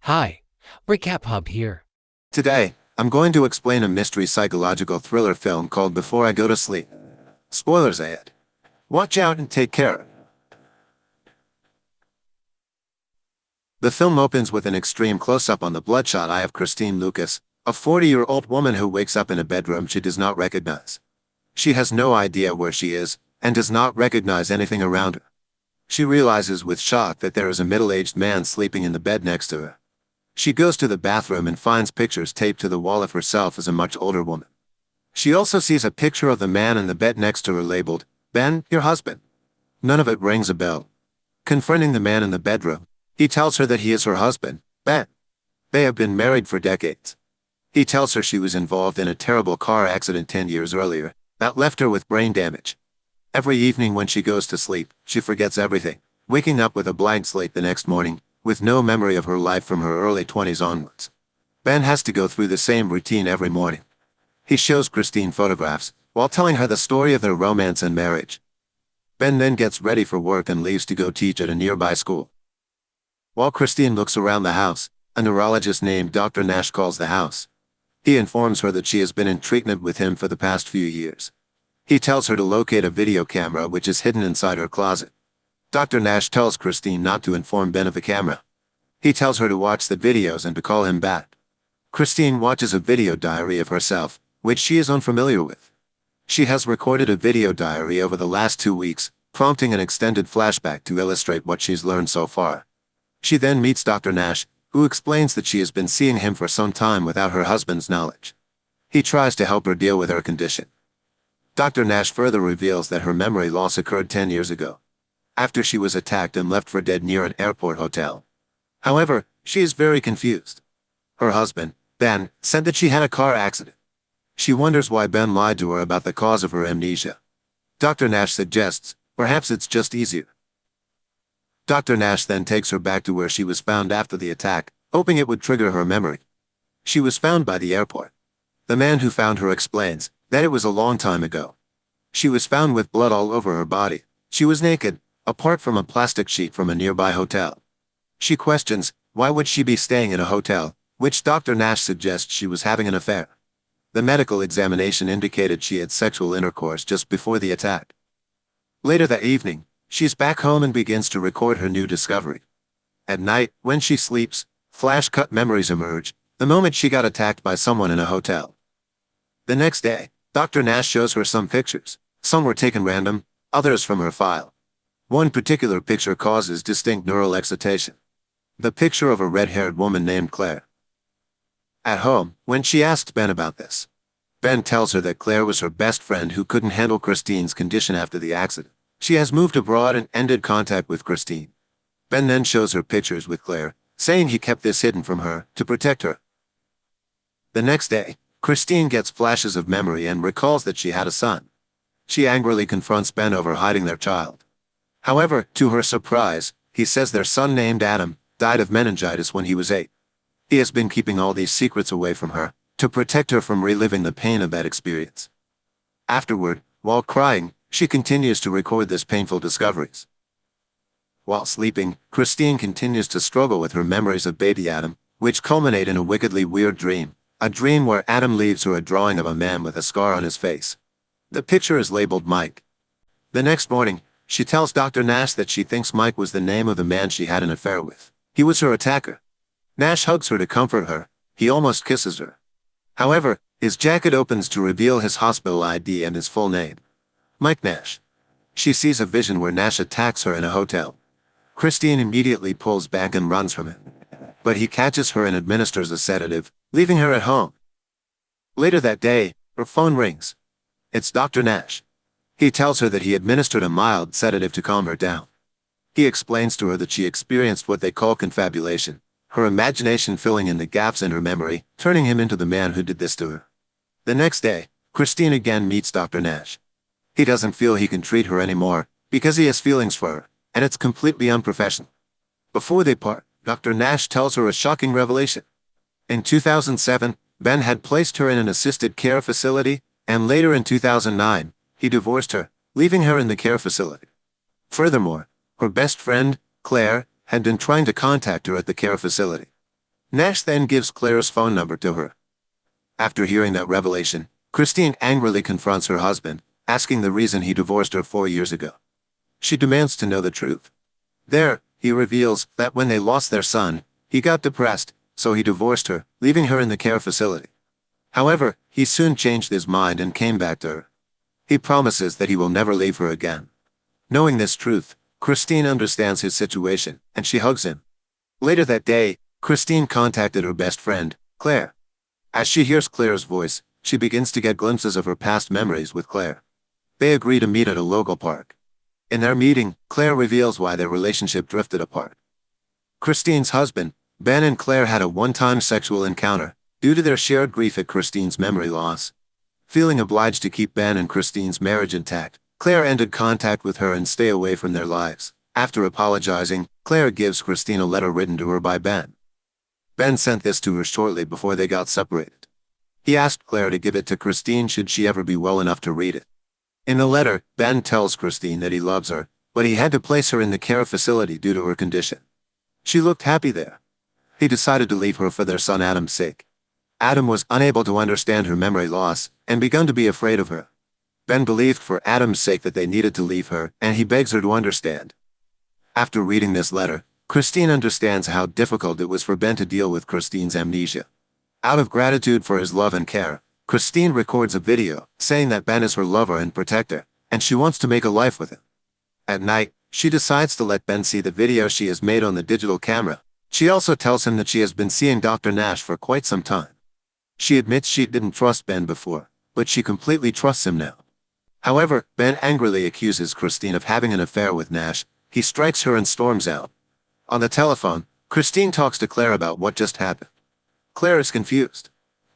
Hi, Recap Hub here. Today, I'm going to explain a mystery psychological thriller film called Before I Go to Sleep. Spoilers ahead. Watch out and take care. The film opens with an extreme close-up on the bloodshot eye of Christine Lucas, a 40-year-old woman who wakes up in a bedroom she does not recognize. She has no idea where she is, and does not recognize anything around her. She realizes with shock that there is a middle-aged man sleeping in the bed next to her. She goes to the bathroom and finds pictures taped to the wall of herself as a much older woman. She also sees a picture of the man in the bed next to her labeled, "Ben, your husband." None of it rings a bell. Confronting the man in the bedroom, he tells her that he is her husband, Ben. They have been married for decades. He tells her she was involved in a terrible car accident 10 years earlier that left her with brain damage. Every evening when she goes to sleep, she forgets everything, waking up with a blank slate the next morning, with no memory of her life from her early 20s onwards. Ben has to go through the same routine every morning. He shows Christine photographs, while telling her the story of their romance and marriage. Ben then gets ready for work and leaves to go teach at a nearby school. While Christine looks around the house, a neurologist named Dr. Nash calls the house. He informs her that she has been in treatment with him for the past few years. He tells her to locate a video camera which is hidden inside her closet. Dr. Nash tells Christine not to inform Ben of the camera. He tells her to watch the videos and to call him back. Christine watches a video diary of herself, which she is unfamiliar with. She has recorded a video diary over the last 2 weeks, prompting an extended flashback to illustrate what she's learned so far. She then meets Dr. Nash, who explains that she has been seeing him for some time without her husband's knowledge. He tries to help her deal with her condition. Dr. Nash further reveals that her memory loss occurred 10 years ago, after she was attacked and left for dead near an airport hotel. However, she is very confused. Her husband, Ben, said that she had a car accident. She wonders why Ben lied to her about the cause of her amnesia. Dr. Nash suggests, perhaps it's just easier. Dr. Nash then takes her back to where she was found after the attack, hoping it would trigger her memory. She was found by the airport. The man who found her explains that it was a long time ago. She was found with blood all over her body. She was naked, apart from a plastic sheet from a nearby hotel. She questions, why would she be staying in a hotel, which Dr. Nash suggests she was having an affair. The medical examination indicated she had sexual intercourse just before the attack. Later that evening, she's back home and begins to record her new discovery. At night, when she sleeps, flash-cut memories emerge, the moment she got attacked by someone in a hotel. The next day, Dr. Nash shows her some pictures. Some were taken random, others from her file. One particular picture causes distinct neural excitation. The picture of a red-haired woman named Claire. At home, when she asks Ben about this, Ben tells her that Claire was her best friend who couldn't handle Christine's condition after the accident. She has moved abroad and ended contact with Christine. Ben then shows her pictures with Claire, saying he kept this hidden from her to protect her. The next day, Christine gets flashes of memory and recalls that she had a son. She angrily confronts Ben over hiding their child. However, to her surprise, he says their son named Adam died of meningitis when he was 8. He has been keeping all these secrets away from her, to protect her from reliving the pain of that experience. Afterward, while crying, she continues to record this painful discoveries. While sleeping, Christine continues to struggle with her memories of baby Adam, which culminate in a wickedly weird dream, a dream where Adam leaves her a drawing of a man with a scar on his face. The picture is labeled Mike. The next morning, she tells Dr. Nash that she thinks Mike was the name of the man she had an affair with. He was her attacker. Nash hugs her to comfort her. He almost kisses her. However, his jacket opens to reveal his hospital ID and his full name. Mike Nash. She sees a vision where Nash attacks her in a hotel. Christine immediately pulls back and runs from him. But he catches her and administers a sedative, leaving her at home. Later that day, her phone rings. It's Dr. Nash. He tells her that he administered a mild sedative to calm her down. He explains to her that she experienced what they call confabulation, her imagination filling in the gaps in her memory, turning him into the man who did this to her. The next day, Christine again meets Dr. Nash. He doesn't feel he can treat her anymore, because he has feelings for her, and it's completely unprofessional. Before they part, Dr. Nash tells her a shocking revelation. In 2007, Ben had placed her in an assisted care facility, and later in 2009, he divorced her, leaving her in the care facility. Furthermore, her best friend, Claire, had been trying to contact her at the care facility. Nash then gives Claire's phone number to her. After hearing that revelation, Christine angrily confronts her husband, asking the reason he divorced her 4 years ago. She demands to know the truth. There, he reveals that when they lost their son, he got depressed, so he divorced her, leaving her in the care facility. However, he soon changed his mind and came back to her. He promises that he will never leave her again. Knowing this truth, Christine understands his situation, and she hugs him. Later that day, Christine contacted her best friend, Claire. As she hears Claire's voice, she begins to get glimpses of her past memories with Claire. They agree to meet at a local park. In their meeting, Claire reveals why their relationship drifted apart. Christine's husband, Ben, and Claire had a one-time sexual encounter, due to their shared grief at Christine's memory loss. Feeling obliged to keep Ben and Christine's marriage intact, Claire ended contact with her and stay away from their lives. After apologizing, Claire gives Christine a letter written to her by Ben. Ben sent this to her shortly before they got separated. He asked Claire to give it to Christine should she ever be well enough to read it. In the letter, Ben tells Christine that he loves her, but he had to place her in the care facility due to her condition. She looked happy there. He decided to leave her for their son Adam's sake. Adam was unable to understand her memory loss, and begun to be afraid of her. Ben believed for Adam's sake that they needed to leave her, and he begs her to understand. After reading this letter, Christine understands how difficult it was for Ben to deal with Christine's amnesia. Out of gratitude for his love and care, Christine records a video, saying that Ben is her lover and protector, and she wants to make a life with him. At night, she decides to let Ben see the video she has made on the digital camera. She also tells him that she has been seeing Dr. Nash for quite some time. She admits she didn't trust Ben before, but she completely trusts him now. However, Ben angrily accuses Christine of having an affair with Nash. He strikes her and storms out. On the telephone, Christine talks to Claire about what just happened. Claire is confused.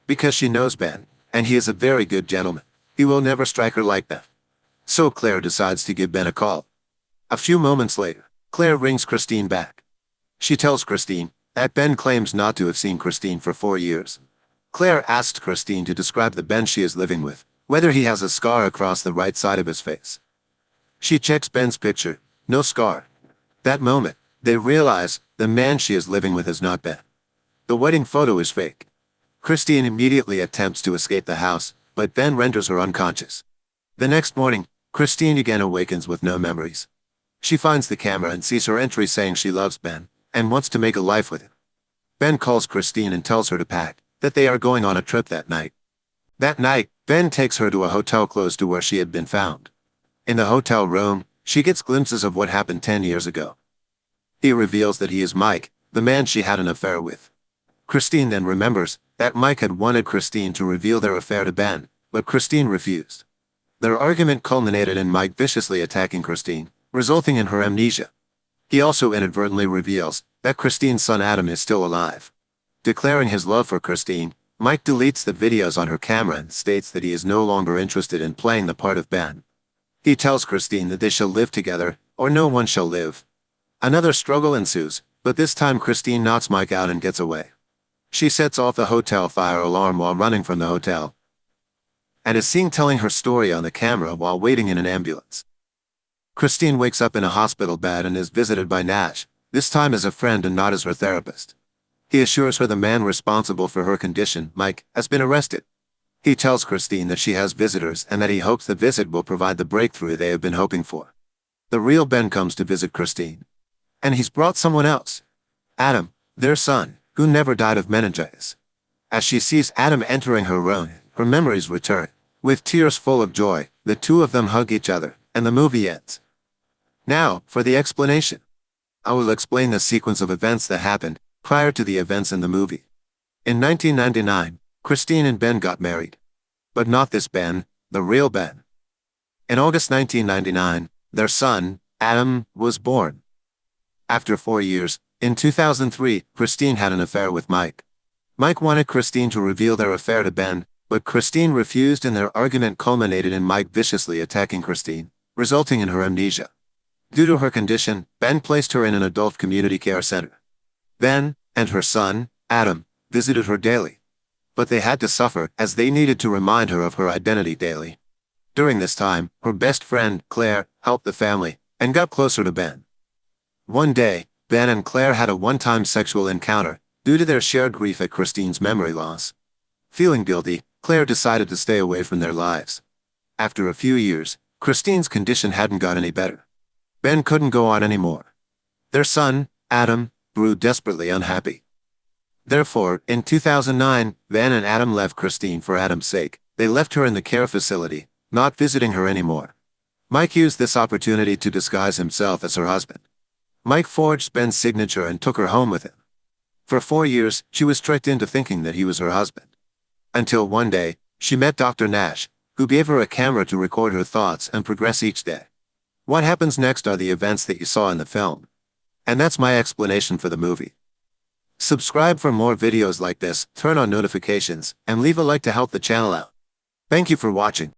Because she knows Ben, and he is a very good gentleman, he will never strike her like that. So Claire decides to give Ben a call. A few moments later, Claire rings Christine back. She tells Christine that Ben claims not to have seen Christine for 4 years. Claire asks Christine to describe the Ben she is living with, whether he has a scar across the right side of his face. She checks Ben's picture, no scar. That moment, they realize the man she is living with is not Ben. The wedding photo is fake. Christine immediately attempts to escape the house, but Ben renders her unconscious. The next morning, Christine again awakens with no memories. She finds the camera and sees her entry saying she loves Ben, and wants to make a life with him. Ben calls Christine and tells her to pack, that they are going on a trip that night. That night, Ben takes her to a hotel close to where she had been found. In the hotel room, she gets glimpses of what happened 10 years ago. He reveals that he is Mike, the man she had an affair with. Christine then remembers that Mike had wanted Christine to reveal their affair to Ben, but Christine refused. Their argument culminated in Mike viciously attacking Christine, resulting in her amnesia. He also inadvertently reveals that Christine's son Adam is still alive. Declaring his love for Christine, Mike deletes the videos on her camera and states that he is no longer interested in playing the part of Ben. He tells Christine that they shall live together, or no one shall live. Another struggle ensues, but this time Christine knocks Mike out and gets away. She sets off the hotel fire alarm while running from the hotel, and is seen telling her story on the camera while waiting in an ambulance. Christine wakes up in a hospital bed and is visited by Nash, this time as a friend and not as her therapist. He assures her the man responsible for her condition, Mike, has been arrested. He tells Christine that she has visitors and that he hopes the visit will provide the breakthrough they have been hoping for. The real Ben comes to visit Christine. And he's brought someone else. Adam, their son, who never died of meningitis. As she sees Adam entering her room, her memories return. With tears full of joy, the two of them hug each other, and the movie ends. Now, for the explanation. I will explain the sequence of events that happened prior to the events in the movie. In 1999, Christine and Ben got married. But not this Ben, the real Ben. In August 1999, their son, Adam, was born. After 4 years, in 2003, Christine had an affair with Mike. Mike wanted Christine to reveal their affair to Ben, but Christine refused and their argument culminated in Mike viciously attacking Christine, resulting in her amnesia. Due to her condition, Ben placed her in an adult community care center. Ben, and her son, Adam, visited her daily. But they had to suffer as they needed to remind her of her identity daily. During this time, her best friend, Claire, helped the family, and got closer to Ben. One day, Ben and Claire had a one-time sexual encounter, Due to their shared grief at Christine's memory loss. Feeling guilty, Claire decided to stay away from their lives. After a few years, Christine's condition hadn't got any better. Ben couldn't go on anymore. Their son, Adam, grew desperately unhappy. Therefore, in 2009, Ben and Adam left Christine for Adam's sake. They left her in the care facility, not visiting her anymore. Mike used this opportunity to disguise himself as her husband. Mike forged Ben's signature and took her home with him. For 4 years, she was tricked into thinking that he was her husband. Until one day, she met Dr. Nash, who gave her a camera to record her thoughts and progress each day. What happens next are the events that you saw in the film. And that's my explanation for the movie. Subscribe for more videos like this, turn on notifications, and leave a like to help the channel out. Thank you for watching.